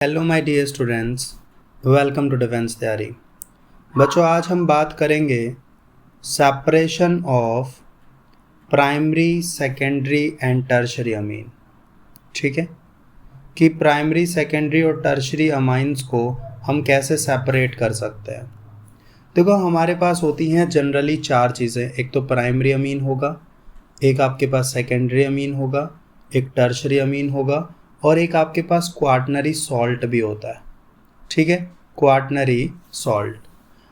Hello my dear students, welcome to defence तैयारी। बच्चों, आज हम बात करेंगे separation of primary, secondary and tertiary amine. ठीक है कि प्राइमरी, सेकेंडरी और टर्शरी अमाइंस को हम कैसे सेपरेट कर सकते हैं। देखो, हमारे पास होती हैं जनरली चार चीज़ें। एक तो प्राइमरी अमीन होगा, एक आपके पास सेकेंडरी अमीन होगा, एक टर्शरी अमीन होगा और एक आपके पास क्वाटरनरी सॉल्ट भी होता है। ठीक है, क्वाटरनरी सॉल्ट।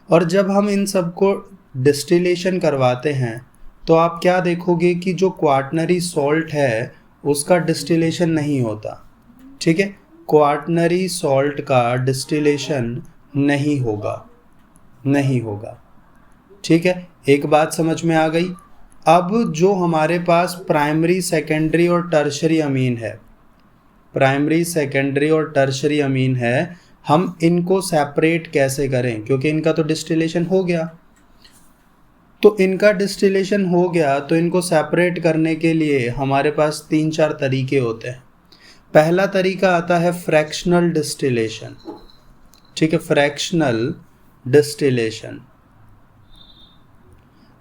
और जब हम इन सब को डिस्टिलेशन करवाते हैं तो आप क्या देखोगे कि जो क्वाटरनरी सॉल्ट है उसका डिस्टिलेशन नहीं होता। ठीक है, क्वाटरनरी सॉल्ट का डिस्टिलेशन नहीं होगा। ठीक है, एक बात समझ में आ गई। अब जो हमारे पास प्राइमरी, सेकेंडरी और टर्शरी अमीन है, प्राइमरी, सेकेंडरी और टर्शरी अमीन है, हम इनको सेपरेट कैसे करें, क्योंकि इनका तो डिस्टिलेशन हो गया। तो इनका डिस्टिलेशन हो गया तो इनको सेपरेट करने के लिए हमारे पास 3-4 तरीके होते हैं। पहला तरीका आता है फ्रैक्शनल डिस्टिलेशन। ठीक है, फ्रैक्शनल डिस्टिलेशन।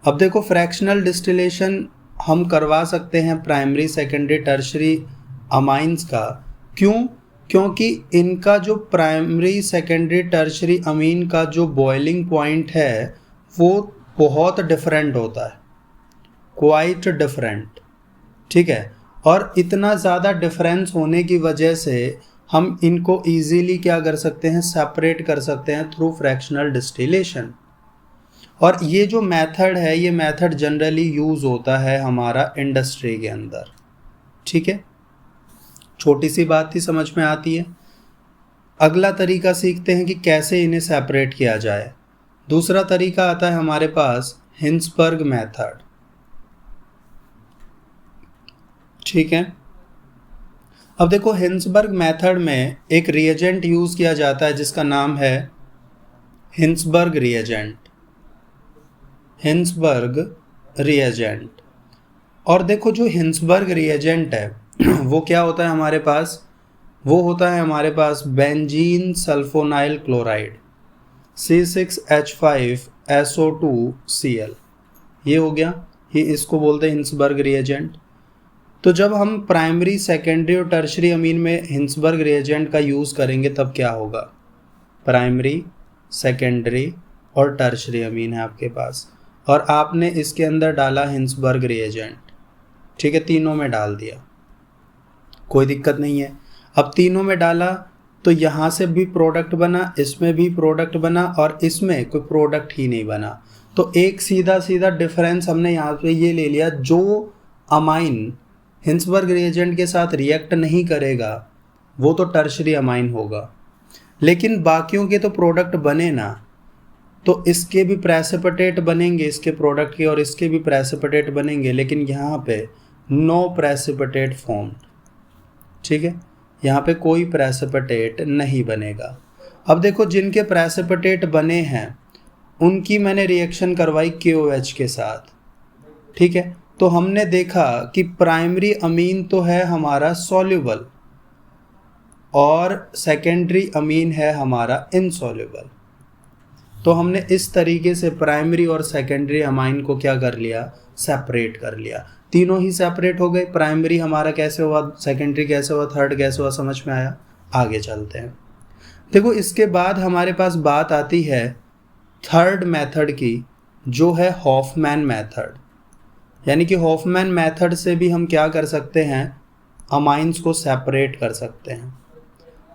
अब देखो, फ्रैक्शनल डिस्टिलेशन हम करवा सकते हैं प्राइमरी, सेकेंडरी, टर्शरी अमाइंस का। क्यों? क्योंकि इनका जो प्राइमरी, सेकेंडरी, टर्शरी अमीन का जो बॉइलिंग पॉइंट है वो बहुत डिफरेंट होता है, क्वाइट डिफरेंट। ठीक है, और इतना ज़्यादा डिफरेंस होने की वजह से हम इनको इजीली क्या कर सकते हैं, सेपरेट कर सकते हैं थ्रू फ्रैक्शनल डिस्टिलेशन। और ये जो मेथड है, ये मेथड जनरली यूज़ होता है हमारा इंडस्ट्री के अंदर। ठीक है, छोटी सी बात ही समझ में आती है। अगला तरीका सीखते हैं कि कैसे इन्हें सेपरेट किया जाए। दूसरा तरीका आता है हमारे पास हिंसबर्ग मेथड। ठीक है, अब देखो, हिंसबर्ग मेथड में एक रिएजेंट यूज़ किया जाता है जिसका नाम है हिंसबर्ग रिएजेंट। Hinsberg reagent. और देखो, जो हिंसबर्ग रिएजेंट है वो क्या होता है हमारे पास, वो होता है हमारे पास बेंजीन सल्फोनाइल क्लोराइड C6H5SO2Cl। ये हो गया, ये इसको बोलते हैं हिंसबर्ग रिएजेंट। तो जब हम प्राइमरी, सेकेंडरी और टर्शरी अमीन में हिंसबर्ग रिएजेंट का यूज़ करेंगे तब क्या होगा, प्राइमरी, सेकेंडरी और टर्शरी अमीन है आपके पास और आपने इसके अंदर डाला हिंसबर्ग रिएजेंट। ठीक है, तीनों में डाल दिया, कोई दिक्कत नहीं है। अब तीनों में डाला तो यहाँ से भी प्रोडक्ट बना, इसमें भी प्रोडक्ट बना और इसमें कोई प्रोडक्ट ही नहीं बना। तो एक सीधा सीधा डिफरेंस हमने यहाँ पे ये ले लिया, जो अमाइन हिंसबर्ग रिएजेंट के साथ रिएक्ट नहीं करेगा वो तो टर्शरी अमाइन होगा, लेकिन बाकियों के तो प्रोडक्ट बने ना। तो इसके भी प्रेसिपिटेट बनेंगे, इसके प्रोडक्ट के, और इसके भी प्रेसिपिटेट बनेंगे, लेकिन यहाँ पे नो प्रेसिपिटेट फॉर्म्ड। ठीक है, यहाँ पे कोई प्रेसिपिटेट नहीं बनेगा। अब देखो, जिनके प्रेसिपिटेट बने हैं उनकी मैंने रिएक्शन करवाई KOH के साथ। ठीक है, तो हमने देखा कि प्राइमरी अमीन तो है हमारा सॉल्युबल और सेकेंडरी अमीन है हमारा इनसॉल्युबल। तो हमने इस तरीके से प्राइमरी और सेकेंडरी अमाइन को क्या कर लिया, सेपरेट कर लिया। तीनों ही सेपरेट हो गए। प्राइमरी हमारा कैसे हुआ, सेकेंडरी कैसे हुआ, थर्ड कैसे हुआ, समझ में आया। आगे चलते हैं। देखो, इसके बाद हमारे पास बात आती है थर्ड मेथड की, जो है हॉफमैन मेथड। यानी कि हॉफमैन मेथड से भी हम क्या कर सकते हैं, अमाइंस को सेपरेट कर सकते हैं।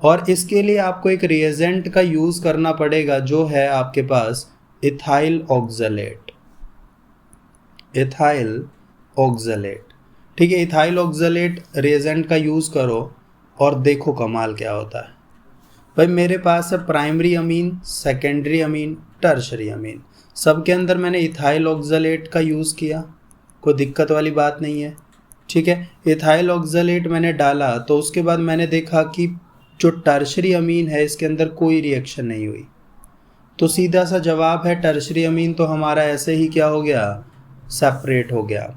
और इसके लिए आपको एक रिएजेंट का यूज़ करना पड़ेगा जो है आपके पास इथाइल ऑक्सलेट। Ethyl oxalate. ठीक है, इथाइल ऑक्सलेट रिएजेंट का यूज़ करो और देखो कमाल क्या होता है। भाई, मेरे पास है primary amine, secondary amine, tertiary अमीन, सबके अंदर मैंने इथाइल ऑक्सलेट का यूज़ किया, कोई दिक्कत वाली बात नहीं है। ठीक है, इथाइल ऑक्सलेट मैंने डाला तो उसके बाद मैंने देखा कि जो टर्शरी अमीन है इसके अंदर कोई रिएक्शन नहीं हुई। तो सीधा सा जवाब है टर्शरी अमीन तो हमारा ऐसे ही क्या हो गया, सेपरेट हो गया।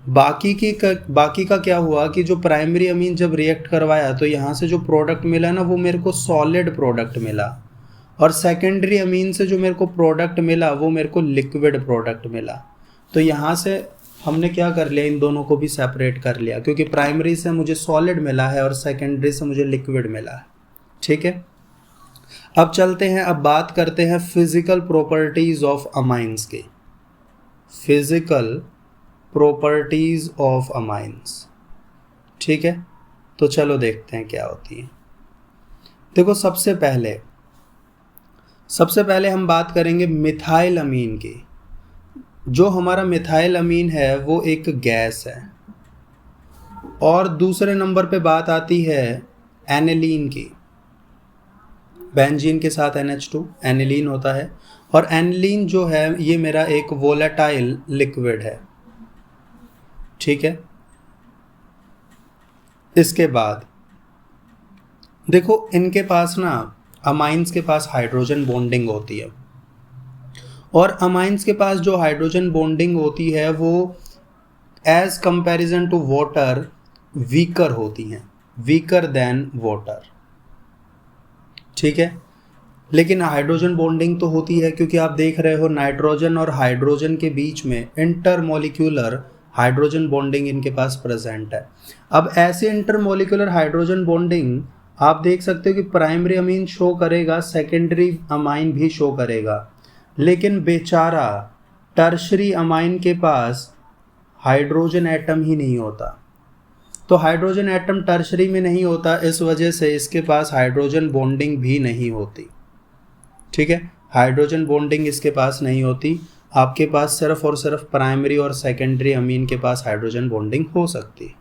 बाकी का क्या हुआ कि जो प्राइमरी अमीन जब रिएक्ट करवाया तो यहाँ से जो प्रोडक्ट मिला ना वो मेरे को सॉलिड प्रोडक्ट मिला, और सेकेंडरी अमीन से जो मेरे को प्रोडक्ट मिला वो मेरे को लिक्विड प्रोडक्ट मिला। तो यहाँ से हमने क्या कर लिया, इन दोनों को भी सेपरेट कर लिया, क्योंकि प्राइमरी से मुझे सॉलिड मिला है और सेकेंडरी से मुझे लिक्विड मिला है। ठीक है, अब चलते हैं, अब बात करते हैं फिजिकल प्रॉपर्टीज ऑफ अमाइंस की। Physical properties of amines. ठीक है, तो चलो देखते हैं क्या होती है। देखो सबसे पहले हम बात करेंगे मिथाइल अमीन की। जो हमारा मिथाइल अमीन है वो एक गैस है, और दूसरे नंबर पे बात आती है एनिलीन की। बेंजीन के साथ NH2 एनिलीन होता है, और एनिलीन जो है ये मेरा एक वोलेटाइल लिक्विड है। ठीक है, इसके बाद देखो इनके पास ना, अमाइंस के पास हाइड्रोजन बॉन्डिंग होती है, और अमाइंस के पास जो हाइड्रोजन बॉन्डिंग होती है वो as comparison to water weaker होती हैं, वीकर देन वाटर। ठीक है, लेकिन हाइड्रोजन बॉन्डिंग तो होती है, क्योंकि आप देख रहे हो नाइट्रोजन और हाइड्रोजन के बीच में इंटरमोलिक्यूलर हाइड्रोजन बॉन्डिंग इनके पास प्रेजेंट है। अब ऐसे इंटरमोलिक्यूलर हाइड्रोजन बॉन्डिंग आप देख सकते हो कि प्राइमरी अमीन शो करेगा, सेकेंडरी अमाइन भी शो करेगा, लेकिन बेचारा टर्शरी अमाइन के पास हाइड्रोजन एटम ही नहीं होता। तो हाइड्रोजन एटम टर्शरी में नहीं होता, इस वजह से इसके पास हाइड्रोजन बॉन्डिंग भी नहीं होती। ठीक है, हाइड्रोजन बॉन्डिंग इसके पास नहीं होती, आपके पास सिर्फ और सिर्फ प्राइमरी और सेकेंडरी अमीन के पास हाइड्रोजन बॉन्डिंग हो सकती है।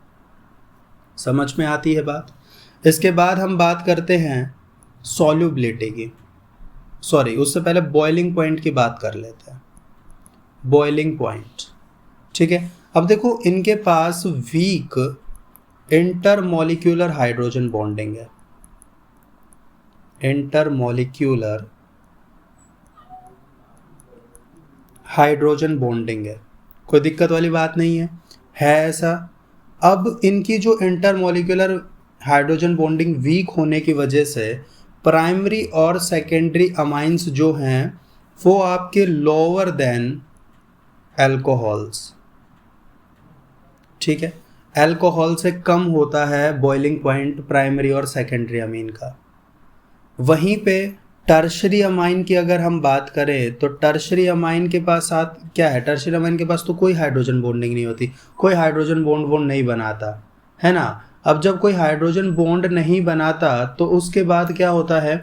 समझ में आती है बात। इसके बाद हम बात करते हैं सॉल्युबिलिटी की, सॉरी उससे पहले बॉइलिंग पॉइंट की बात कर लेते हैं। बॉइलिंग पॉइंट, ठीक है, अब देखो इनके पास वीक इंटरमॉलिक्यूलर हाइड्रोजन बॉन्डिंग है, इंटरमॉलिक्यूलर हाइड्रोजन बॉन्डिंग है, कोई दिक्कत वाली बात नहीं है ऐसा। अब इनकी जो इंटरमॉलिक्यूलर हाइड्रोजन बॉन्डिंग वीक होने की वजह से प्राइमरी और सेकेंडरी अमाइंस जो हैं वो आपके लोअर देन अल्कोहल्स। ठीक है, अल्कोहल से कम होता है बॉइलिंग पॉइंट प्राइमरी और सेकेंडरी अमीन का। वहीं पे टर्शरी अमाइन की अगर हम बात करें तो टर्शरी अमाइन के पास साथ क्या है, टर्शरी अमाइन के पास तो कोई हाइड्रोजन बॉन्डिंग नहीं होती, कोई हाइड्रोजन बॉन्ड नहीं बनाता है ना। अब जब कोई हाइड्रोजन बॉन्ड नहीं बनाता तो उसके बाद क्या होता है,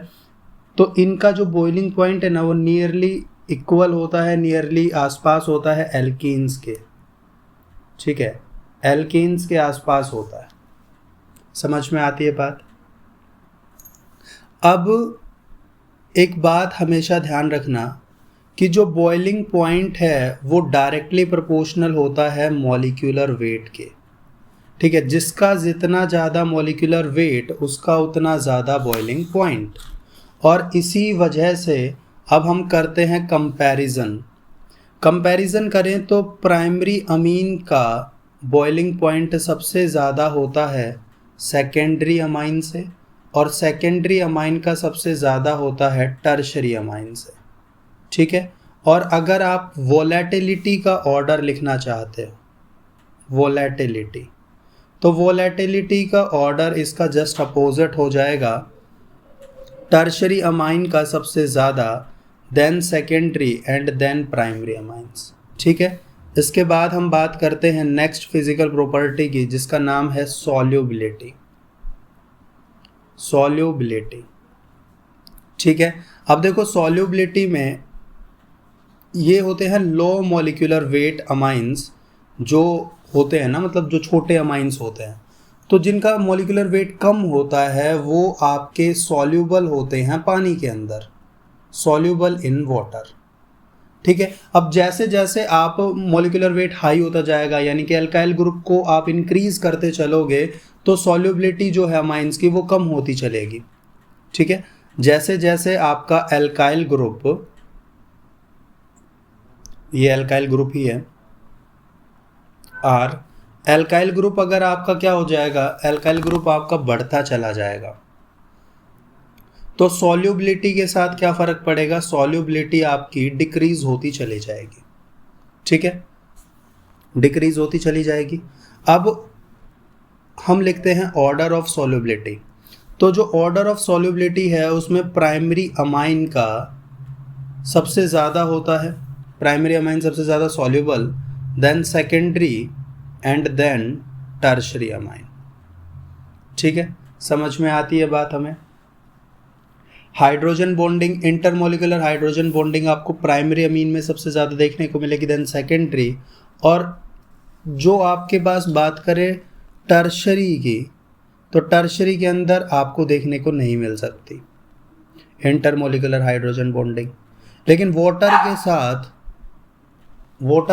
तो इनका जो बॉइलिंग पॉइंट है ना वो नियरली इक्वल होता है, नियरली आसपास होता है एल्कीन्स के। ठीक है, एल्कीन्स के आसपास होता है। समझ में आती है बात। अब एक बात हमेशा ध्यान रखना कि जो बॉइलिंग पॉइंट है वो डायरेक्टली प्रोपोर्शनल होता है मॉलिक्यूलर वेट के। ठीक है, जिसका जितना ज़्यादा मॉलिक्यूलर वेट उसका उतना ज़्यादा बॉइलिंग पॉइंट। और इसी वजह से अब हम करते हैं कंपैरिजन करें तो प्राइमरी अमीन का बॉइलिंग पॉइंट सबसे ज़्यादा होता है सेकेंडरी अमाइन से, और सेकेंडरी अमाइन का सबसे ज़्यादा होता है टर्शरी अमाइन से। ठीक है, और अगर आप वोलेटिलिटी का ऑर्डर लिखना चाहते हो, वोलेटिलिटी, तो वोलेटिलिटी का ऑर्डर इसका जस्ट अपोजिट हो जाएगा, टर्शरी अमाइन का सबसे ज़्यादा, then secondary and then primary amines. ठीक है, इसके बाद हम बात करते हैं नेक्स्ट फिजिकल प्रॉपर्टी की, जिसका नाम है सॉल्युबिलिटी। सॉल्युबिलिटी, ठीक है, अब देखो सॉल्युबिलिटी में ये होते हैं लो मॉलिक्यूलर वेट अमाइंस जो होते हैं ना, मतलब जो छोटे अमाइंस होते हैं, तो जिनका मॉलिक्यूलर वेट कम होता है वो आपके सॉल्यूबल होते हैं पानी के अंदर, सॉल्यूबल इन वाटर। ठीक है, अब जैसे जैसे आप मॉलिक्यूलर वेट हाई होता जाएगा, यानी कि अल्काइल ग्रुप को आप इंक्रीज करते चलोगे, तो सॉल्युबिलिटी जो है अमाइंस की वो कम होती चलेगी। ठीक है, जैसे जैसे आपका अल्काइल ग्रुप, ये अल्काइल ग्रुप ही है R, एल्काइल ग्रुप अगर आपका क्या हो जाएगा, एल्काइल ग्रुप आपका बढ़ता चला जाएगा, तो सॉल्युबिलिटी के साथ क्या फ़र्क पड़ेगा, सॉल्युबिलिटी आपकी डिक्रीज होती चली जाएगी। ठीक है, डिक्रीज होती चली जाएगी। अब हम लिखते हैं ऑर्डर ऑफ सॉल्युबिलिटी। तो जो ऑर्डर ऑफ सॉल्युबिलिटी है उसमें प्राइमरी अमाइन का सबसे ज़्यादा होता है, प्राइमरी अमाइन सबसे ज़्यादा soluble, then secondary and then tertiary amine. ठीक है, समझ में आती है बात हमें। Hydrogen bonding, intermolecular hydrogen bonding आपको प्राइमरी अमीन में सबसे ज़्यादा देखने को मिलेगी, देन सेकेंडरी, और जो आपके पास बात करें टर्शरी की, तो टर्शरी के अंदर आपको देखने को नहीं मिल सकती इंटरमोलिकुलर हाइड्रोजन बॉन्डिंग। लेकिन वाटर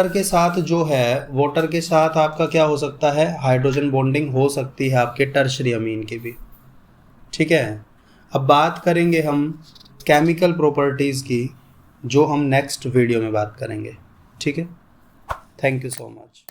के साथ जो है, वाटर के साथ आपका क्या हो सकता है, हाइड्रोजन बॉन्डिंग हो सकती है आपके टर्शरी अमीन की भी। ठीक है, अब बात करेंगे हम केमिकल प्रॉपर्टीज़ की, जो हम नेक्स्ट वीडियो में बात करेंगे। ठीक है, थैंक यू सो मच।